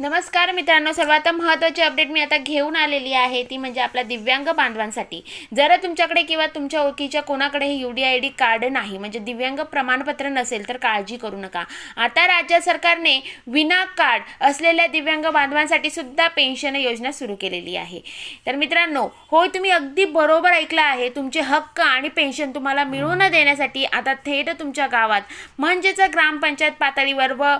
नमस्कार मित्रांनो, सर्वात महत्त्वाची अपडेट मी आता घेऊन आलेली आहे ती म्हणजे आपल्या दिव्यांग बांधवांसाठी। जर तुमच्याकडे किंवा तुमच्या ओळखीच्या कोणाकडे हे UDID कार्ड नाही म्हणजे दिव्यांग प्रमाणपत्र नसेल तर काळजी करू नका। आता राज्य सरकारने विना कार्ड असलेल्या दिव्यांग बांधवांसाठी सुद्धा पेन्शन योजना सुरू केलेली आहे। तर मित्रांनो, होय, तुम्ही अगदी बरोबर ऐकलं आहे। तुमचे हक्क आणि पेन्शन तुम्हाला मिळवून देण्यासाठी आता थेट तुमच्या गावात म्हणजेच ग्रामपंचायत पातळीवर व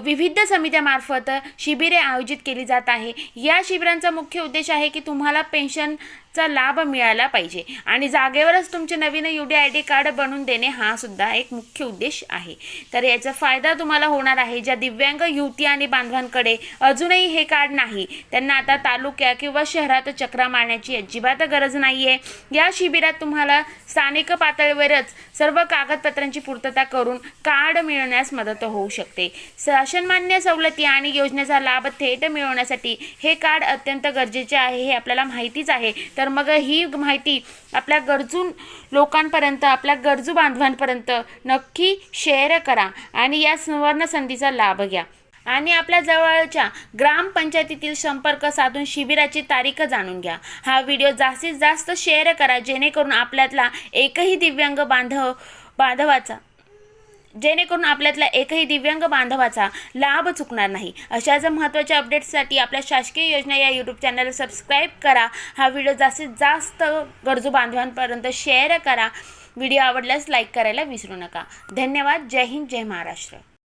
विविध समित्यामार्फत शिबिरे आयोजित केली जात आहे। या शिबिरांचा मुख्य उद्देश आहे की तुम्हाला पेन्शनचा लाभ मिळाला पाहिजे आणि जागेवरच तुमचे नवीन UDID कार्ड बनवून देणे हा सुद्धा एक मुख्य उद्देश आहे। तर याचा फायदा तुम्हाला होणार आहे। ज्या दिव्यांग युवती आणि बांधवांकडे अजूनही हे कार्ड नाही त्यांना आता तालुक्या किंवा शहरात चक्रा मारण्याची अजिबात गरज नाहीये। या शिबिरात तुम्हाला स्थानिक पातळीवरच सर्व कागदपत्रांची पूर्तता करून कार्ड मिळवण्यास मदत होऊ शकते। शासनमान्य सवलती आणि योजनेचा लाभ थेट मिळवण्यासाठी हे कार्ड अत्यंत गरजेचे आहे, हे आपल्याला माहितीच आहे। तर मग ही माहिती आपल्या गरजू लोकांपर्यंत, आपल्या गरजू बांधवांपर्यंत नक्की शेअर करा आणि या सुवर्ण संधीचा लाभ घ्या आणि आपल्या जवळच्या ग्रामपंचायतीतील संपर्क साधून शिबिराची तारीख जाणून घ्या। हा व्हिडिओ जास्तीत जास्त शेअर करा जेणेकरून आपल्यातला एकही दिव्यांग बांधवाचा लाभ चुकणार नाही। अशाच महत्त्वाच्या अपडेट्ससाठी आपल्या शासकीय योजना या YouTube चॅनलला सबस्क्राईब करा। हा व्हिडिओ जास्तीत जास्त गरजू बांधवांपर्यंत शेअर करा। व्हिडिओ आवडल्यास लाईक करायला विसरू नका। धन्यवाद। जय हिंद, जय महाराष्ट्र।